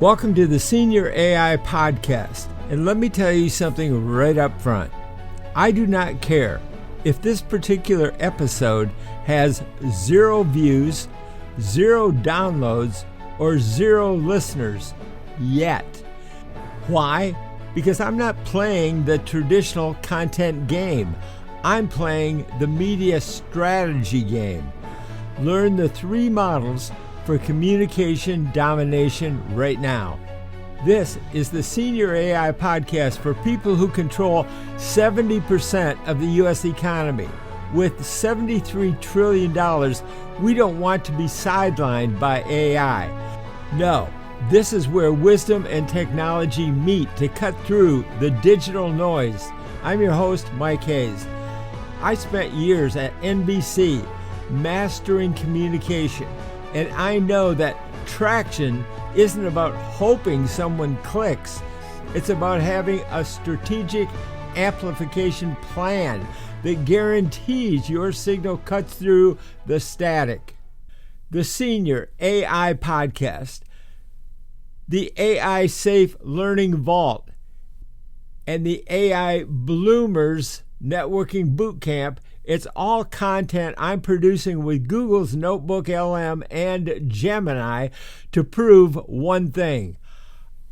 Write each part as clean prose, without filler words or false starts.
Welcome to the SeniorAI podcast, and let me tell you something right up front. I do not care if this particular episode has 0 views, 0 downloads, or 0 listeners yet. Why? Because I'm not playing the traditional content game. I'm playing the media strategy game. Learn the 3 models for communication domination right now. This is the SeniorAI podcast for people who control 70% of the U.S. economy. With $73 trillion, we don't want to be sidelined by AI. No, this is where wisdom and technology meet to cut through the digital noise. I'm your host, Mike Hayes. I spent years at NBC mastering communication, and I know that traction isn't about hoping someone clicks. It's about having a strategic amplification plan that guarantees your signal cuts through the static. The SeniorAI podcast, the AI Safe Learning Vault, and the AI Bloomers Networking Bootcamp. It's all content I'm producing with Google's Notebook LM and Gemini to prove one thing.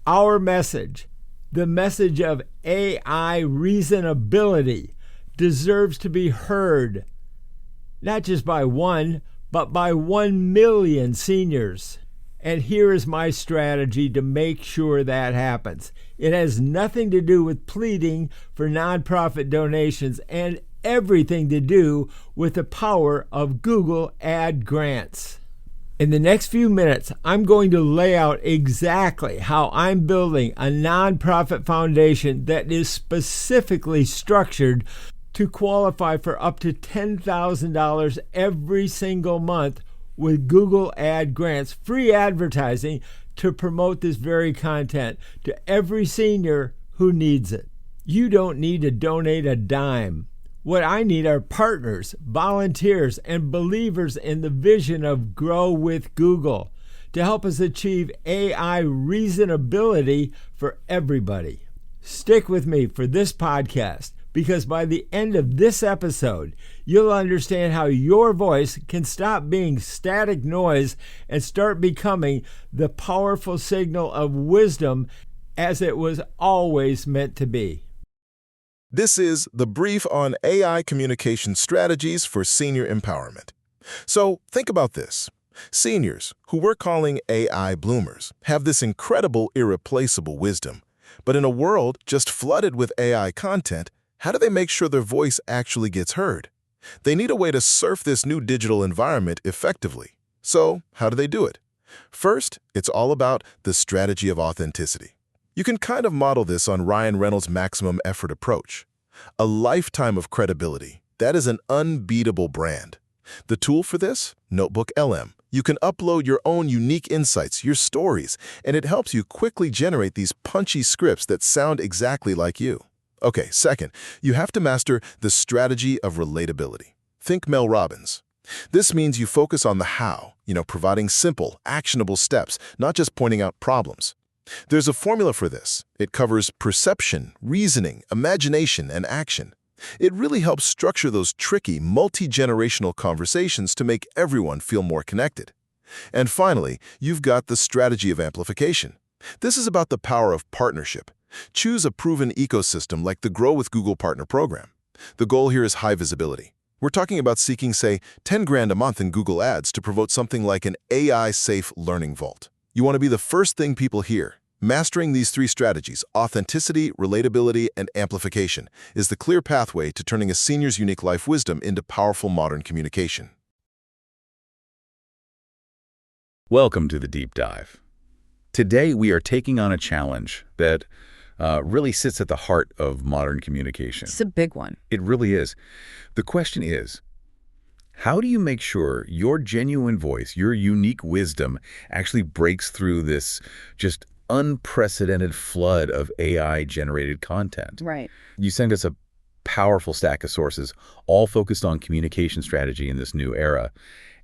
Our message, the message of AI reasonability, deserves to be heard, not just by one, but by 1 million seniors. And here is my strategy to make sure that happens. It has nothing to do with pleading for nonprofit donations and everything to do with the power of Google ad grants. In the next few minutes, I'm going to lay out exactly how I'm building a nonprofit foundation that is specifically structured to qualify for up to $10,000 every single month with Google ad grants, free advertising to promote this very content to every senior who needs it. You don't need to donate a dime. What I need are partners, volunteers, and believers in the vision of Grow with Google to help us achieve AI reasonability for everybody. Stick with me for this podcast, because by the end of this episode, you'll understand how your voice can stop being static noise and start becoming the powerful signal of wisdom as it was always meant to be. This is the brief on AI communication strategies for senior empowerment. So think about this. Seniors, who we're calling AI bloomers, have this incredible, irreplaceable wisdom. But in a world just flooded with AI content, how do they make sure their voice actually gets heard? They need a way to surf this new digital environment effectively. So how do they do it? First, it's all about the strategy of authenticity. You can kind of model this on Ryan Reynolds' maximum effort approach. A lifetime of credibility. That is an unbeatable brand. The tool for this? Notebook LM. You can upload your own unique insights, your stories, and it helps you quickly generate these punchy scripts that sound exactly like you. Okay, second, you have to master the strategy of relatability. Think Mel Robbins. This means you focus on the how, providing simple, actionable steps, not just pointing out problems. There's a formula for this. It covers perception, reasoning, imagination, and action. It really helps structure those tricky, multi-generational conversations to make everyone feel more connected. And finally, you've got the strategy of amplification. This is about the power of partnership. Choose a proven ecosystem like the Grow with Google Partner Program. The goal here is high visibility. We're talking about seeking, say, 10 grand a month in Google Ads to promote something like an AI-safe learning vault. You want to be the first thing people hear. Mastering these 3 strategies, authenticity, relatability, and amplification, is the clear pathway to turning a senior's unique life wisdom into powerful modern communication. Welcome to the Deep Dive. Today we are taking on a challenge that really sits at the heart of modern communication. It's a big one. It really is. The question is, how do you make sure your genuine voice, your unique wisdom, actually breaks through this just unprecedented flood of AI-generated content? Right. You sent us a powerful stack of sources, all focused on communication strategy in this new era.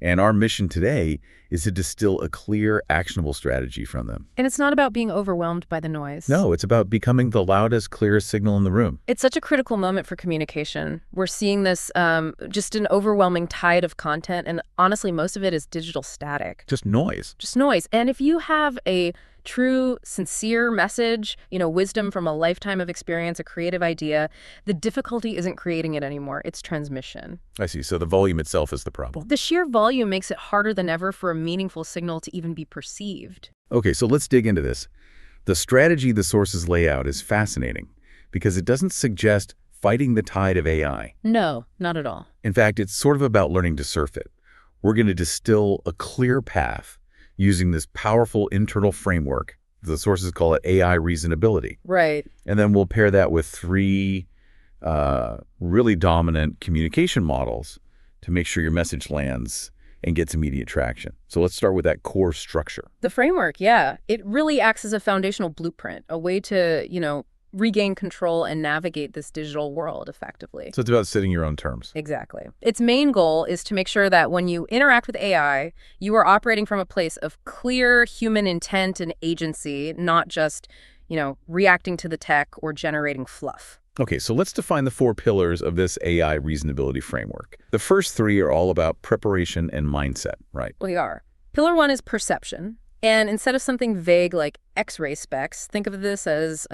And our mission today is to distill a clear, actionable strategy from them. And it's not about being overwhelmed by the noise. No, it's about becoming the loudest, clearest signal in the room. It's such a critical moment for communication. We're seeing this just an overwhelming tide of content, and honestly, most of it is digital static. Just noise. Just noise. And if you have a true, sincere message, wisdom from a lifetime of experience, a creative idea, the difficulty isn't creating it anymore, it's transmission. I see. So the volume itself is the problem. The sheer volume makes it harder than ever for a meaningful signal to even be perceived. Okay, so let's dig into this. The strategy the sources lay out is fascinating because it doesn't suggest fighting the tide of AI. No, not at all. In fact, it's sort of about learning to surf it. We're going to distill a clear path using this powerful internal framework. The sources call it AI reasonability. Right. And then we'll pair that with 3 really dominant communication models to make sure your message lands and gets immediate traction. So let's start with that core structure. The framework, yeah. It really acts as a foundational blueprint, a way to, regain control and navigate this digital world effectively. So it's about setting your own terms. Exactly. Its main goal is to make sure that when you interact with AI, you are operating from a place of clear human intent and agency, not just, reacting to the tech or generating fluff. Okay, so let's define the 4 pillars of this AI reasonability framework. The first 3 are all about preparation and mindset, right? Well, they are. Pillar 1 is perception. And instead of something vague like X-ray specs, think of this as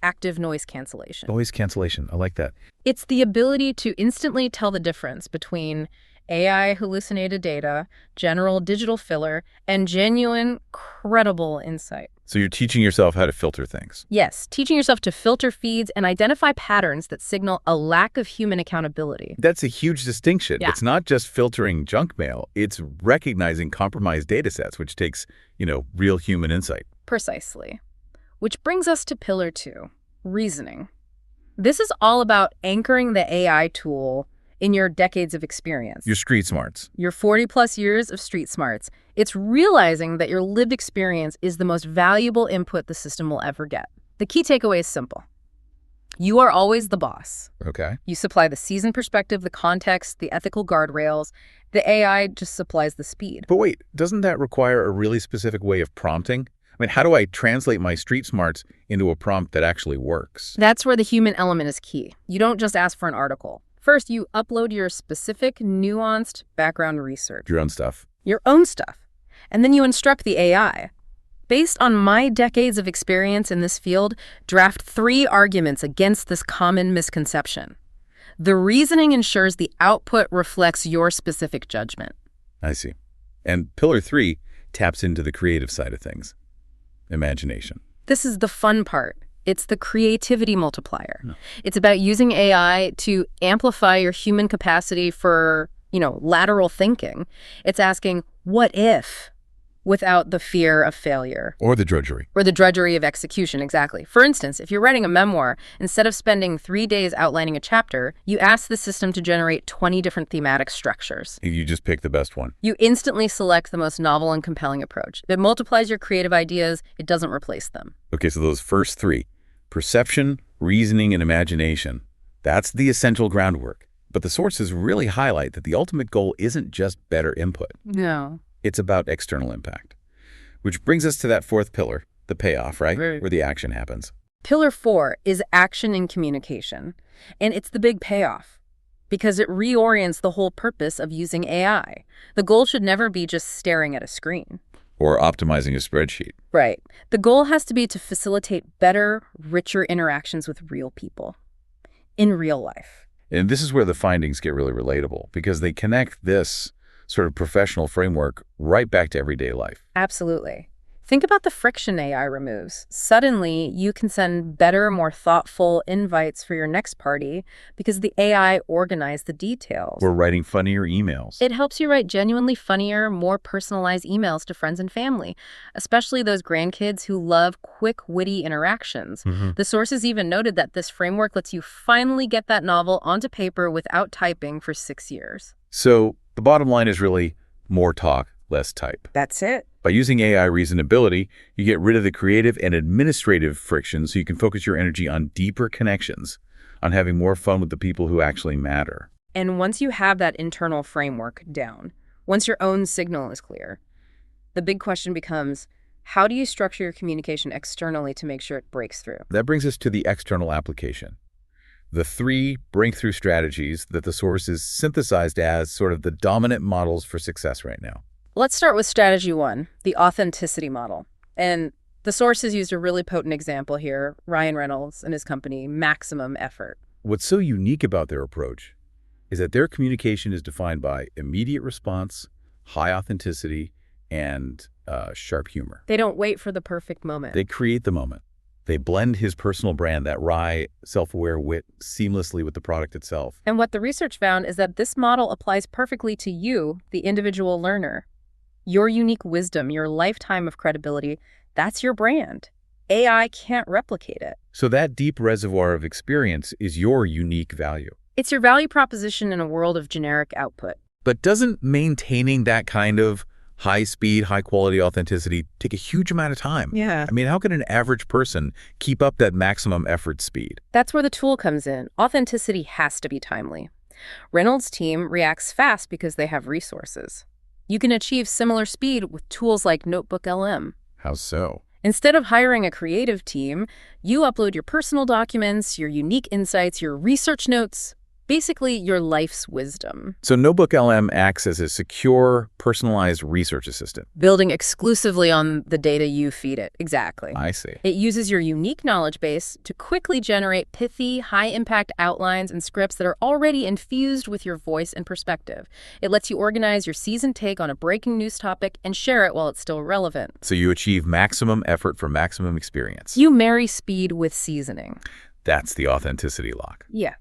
active noise cancellation. Noise cancellation. I like that. It's the ability to instantly tell the difference between AI hallucinated data, general digital filler, and genuine, credible insight. So you're teaching yourself how to filter things. Yes, teaching yourself to filter feeds and identify patterns that signal a lack of human accountability. That's a huge distinction. Yeah. It's not just filtering junk mail. It's recognizing compromised data sets, which takes, real human insight. Precisely. Which brings us to pillar 2, reasoning. This is all about anchoring the AI tool in your decades of experience. Your street smarts. Your 40-plus years of street smarts. It's realizing that your lived experience is the most valuable input the system will ever get. The key takeaway is simple. You are always the boss. Okay. You supply the seasoned perspective, the context, the ethical guardrails. The AI just supplies the speed. But wait, doesn't that require a really specific way of prompting? I mean, how do I translate my street smarts into a prompt that actually works? That's where the human element is key. You don't just ask for an article. First, you upload your specific, nuanced background research. Your own stuff. Your own stuff. And then you instruct the AI. Based on my decades of experience in this field, draft 3 arguments against this common misconception. The reasoning ensures the output reflects your specific judgment. I see. And pillar 3 taps into the creative side of things. Imagination. This is the fun part. It's the creativity multiplier. No. It's about using AI to amplify your human capacity for, lateral thinking. It's asking, what if, without the fear of failure. Or the drudgery. Or the drudgery of execution, exactly. For instance, if you're writing a memoir, instead of spending 3 days outlining a chapter, you ask the system to generate 20 different thematic structures. You just pick the best one. You instantly select the most novel and compelling approach. It multiplies your creative ideas. It doesn't replace them. Okay, so those first 3, perception, reasoning, and imagination, that's the essential groundwork. But the sources really highlight that the ultimate goal isn't just better input. No. It's about external impact. Which brings us to that 4th pillar, the payoff, right? Right. Where the action happens. Pillar 4 is action in communication. And it's the big payoff because it reorients the whole purpose of using AI. The goal should never be just staring at a screen. Or optimizing a spreadsheet. Right. The goal has to be to facilitate better, richer interactions with real people in real life. And this is where the findings get really relatable because they connect this sort of professional framework right back to everyday life. Absolutely. Think about the friction AI removes. Suddenly, you can send better, more thoughtful invites for your next party because the AI organized the details. We're writing funnier emails. It helps you write genuinely funnier, more personalized emails to friends and family, especially those grandkids who love quick, witty interactions. Mm-hmm. The sources even noted that this framework lets you finally get that novel onto paper without typing for 6 years. So the bottom line is really more talk, less type. That's it. By using AI reasonability, you get rid of the creative and administrative friction so you can focus your energy on deeper connections, on having more fun with the people who actually matter. And once you have that internal framework down, once your own signal is clear, the big question becomes, how do you structure your communication externally to make sure it breaks through? That brings us to the external application. The 3 breakthrough strategies that the source is synthesized as sort of the dominant models for success right now. Let's start with strategy 1, the authenticity model. And the source has used a really potent example here, Ryan Reynolds and his company, Maximum Effort. What's so unique about their approach is that their communication is defined by immediate response, high authenticity, and sharp humor. They don't wait for the perfect moment. They create the moment. They blend his personal brand, that wry, self-aware wit, seamlessly with the product itself. And what the research found is that this model applies perfectly to you, the individual learner. Your unique wisdom, your lifetime of credibility, that's your brand. AI can't replicate it. So that deep reservoir of experience is your unique value. It's your value proposition in a world of generic output. But doesn't maintaining that kind of high-speed, high-quality authenticity take a huge amount of time? Yeah. I mean, how can an average person keep up that maximum effort speed? That's where the tool comes in. Authenticity has to be timely. Reynolds' team reacts fast because they have resources. You can achieve similar speed with tools like Notebook LM. How so? Instead of hiring a creative team, you upload your personal documents, your unique insights, your research notes, basically your life's wisdom. So Notebook LM acts as a secure, personalized research assistant. Building exclusively on the data you feed it. Exactly. I see. It uses your unique knowledge base to quickly generate pithy, high-impact outlines and scripts that are already infused with your voice and perspective. It lets you organize your seasoned take on a breaking news topic and share it while it's still relevant. So you achieve maximum effort for maximum experience. You marry speed with seasoning. That's the authenticity lock. Yeah.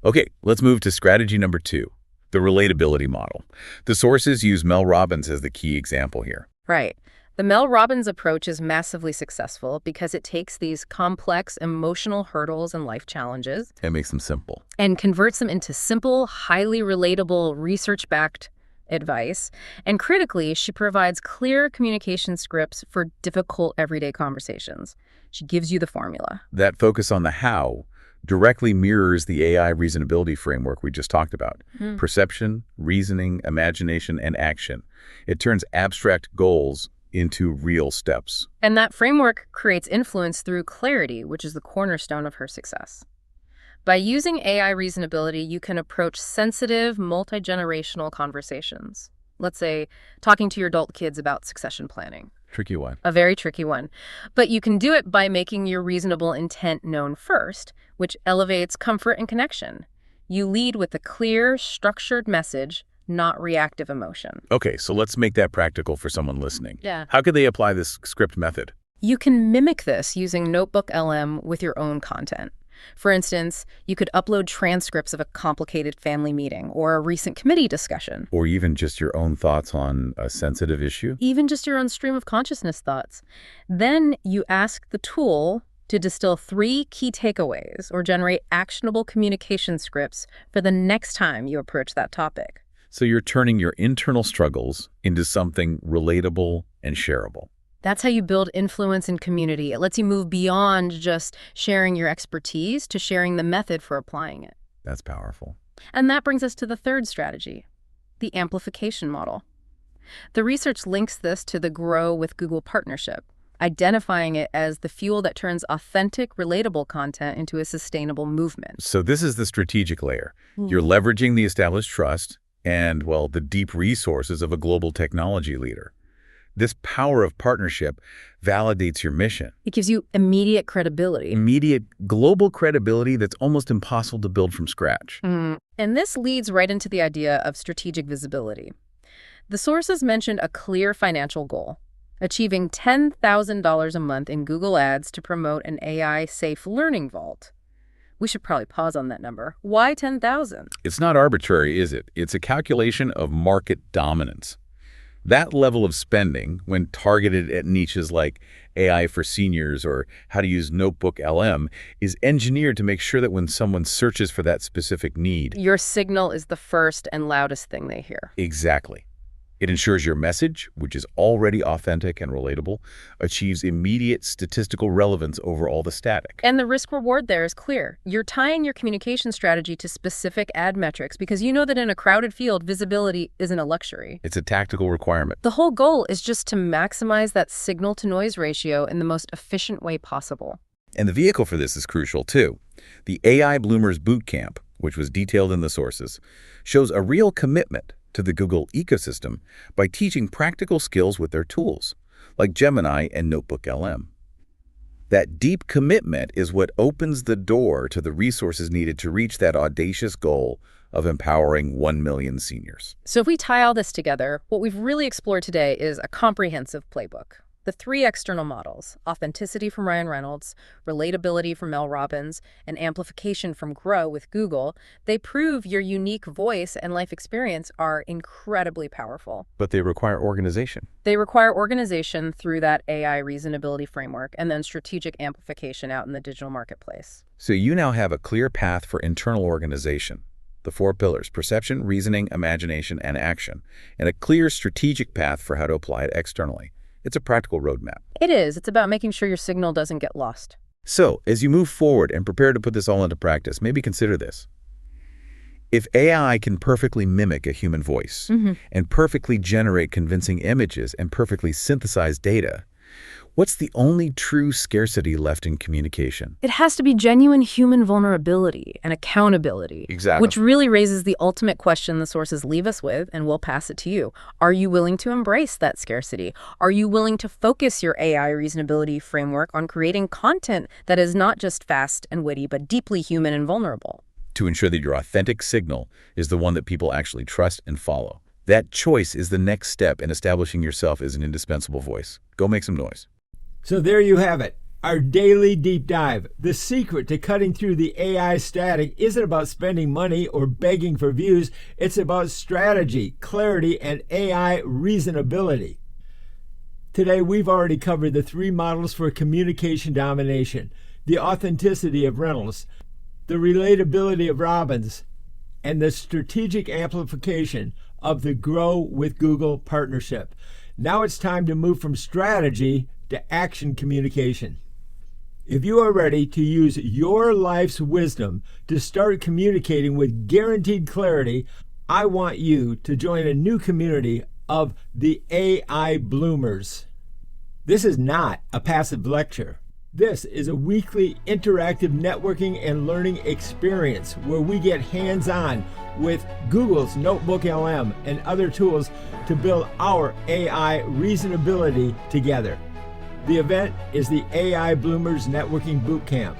Okay, let's move to strategy number 2, the relatability model. The sources use Mel Robbins as the key example here. Right. The Mel Robbins approach is massively successful because it takes these complex emotional hurdles and life challenges It makes them simple. and converts them into simple, highly relatable, research-backed advice. And critically, she provides clear communication scripts for difficult everyday conversations. She gives you the formula. That focus on the how directly mirrors the AI reasonability framework we just talked about. Perception, reasoning, imagination, and action. It turns abstract goals into real steps. And that framework creates influence through clarity, which is the cornerstone of her success. By using AI reasonability, you can approach sensitive, multi-generational conversations. Let's say, talking to your adult kids about succession planning. Tricky one. A very tricky one. But you can do it by making your reasonable intent known first, which elevates comfort and connection. You lead with a clear, structured message, not reactive emotion. Okay, so let's make that practical for someone listening. Yeah. How could they apply this script method? You can mimic this using Notebook LM with your own content. For instance, you could upload transcripts of a complicated family meeting or a recent committee discussion. Or even just your own thoughts on a sensitive issue? Even just your own stream of consciousness thoughts. Then you ask the tool to distill 3 key takeaways or generate actionable communication scripts for the next time you approach that topic. So you're turning your internal struggles into something relatable and shareable. That's how you build influence in community. It lets you move beyond just sharing your expertise to sharing the method for applying it. That's powerful. And that brings us to the third strategy, the amplification model. The research links this to the Grow with Google partnership, identifying it as the fuel that turns authentic, relatable content into a sustainable movement. So this is the strategic layer. You're leveraging the established trust and, well, the deep resources of a global technology leader. This power of partnership validates your mission. It gives you immediate credibility. Immediate global credibility that's almost impossible to build from scratch. And this leads right into the idea of strategic visibility. The sources mentioned a clear financial goal, achieving $10,000 a month in Google Ads to promote an AI-safe learning vault. We should probably pause on that number. Why 10,000? It's not arbitrary, is it? It's a calculation of market dominance. That level of spending, when targeted at niches like AI for seniors or how to use Notebook LM, is engineered to make sure that when someone searches for that specific need. Your signal is the first and loudest thing they hear. Exactly. It ensures your message, which is already authentic and relatable, achieves immediate statistical relevance over all the static. And the risk-reward there is clear. You're tying your communication strategy to specific ad metrics because you know that in a crowded field, visibility isn't a luxury. It's a tactical requirement. The whole goal is just to maximize that signal-to-noise ratio in the most efficient way possible. And the vehicle for this is crucial, too. The AI Bloomers Bootcamp, which was detailed in the sources, shows a real commitment to the Google ecosystem by teaching practical skills with their tools, like Gemini and Notebook-LM. That deep commitment is what opens the door to the resources needed to reach that audacious goal of empowering 1 million seniors. So if we tie all this together, what we've really explored today is a comprehensive playbook. The 3 external models, authenticity from Ryan Reynolds, relatability from Mel Robbins, and amplification from Grow with Google, they prove your unique voice and life experience are incredibly powerful. But they require organization. They require organization through that AI reasonability framework and then strategic amplification out in the digital marketplace. So you now have a clear path for internal organization. The 4 pillars: perception, reasoning, imagination, and action, and a clear strategic path for how to apply it externally. It's a practical roadmap. It is. It's about making sure your signal doesn't get lost. So, as you move forward and prepare to put this all into practice, maybe consider this. If AI can perfectly mimic a human voice and perfectly generate convincing images and perfectly synthesize data, what's the only true scarcity left in communication? It has to be genuine human vulnerability and accountability. Exactly. Which really raises the ultimate question the sources leave us with, and we'll pass it to you. Are you willing to embrace that scarcity? Are you willing to focus your AI reasonability framework on creating content that is not just fast and witty, but deeply human and vulnerable? To ensure that your authentic signal is the one that people actually trust and follow. That choice is the next step in establishing yourself as an indispensable voice. Go make some noise. So there you have it, our daily deep dive. The secret to cutting through the AI static isn't about spending money or begging for views. It's about strategy, clarity, and AI reasonability. Today, we've already covered the 3 models for communication domination: the authenticity of Reynolds, the relatability of Robbins, and the strategic amplification of the Grow with Google partnership. Now it's time to move from strategy to action communication. If you are ready to use your life's wisdom to start communicating with guaranteed clarity, I want you to join a new community of the AI Bloomers. This is not a passive lecture. This is a weekly interactive networking and learning experience where we get hands-on with Google's Notebook-LM and other tools to build our AI reasonability together. The event is the AI Bloomers Networking Bootcamp.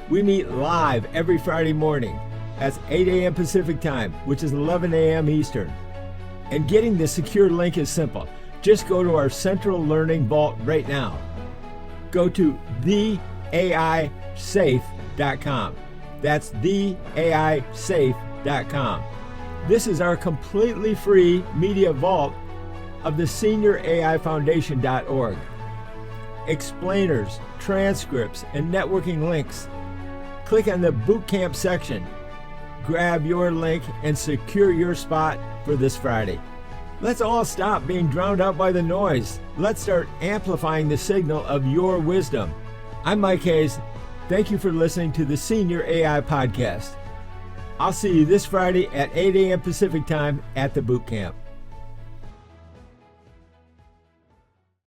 We meet live every Friday morning. That's 8 a.m. Pacific Time, which is 11 a.m. Eastern. And getting the secure link is simple. Just go to our Central Learning Vault right now. Go to theaisafe.com. That's theaisafe.com. This is our completely free media vault of the SeniorAIFoundation.org. Explainers, transcripts, and networking links. Click on the Bootcamp section. Grab your link and secure your spot for this Friday. Let's all stop being drowned out by the noise. Let's start amplifying the signal of your wisdom. I'm Mike Hayes. Thank you for listening to the Senior AI Podcast. I'll see you this Friday at 8 a.m. Pacific Time at the Bootcamp.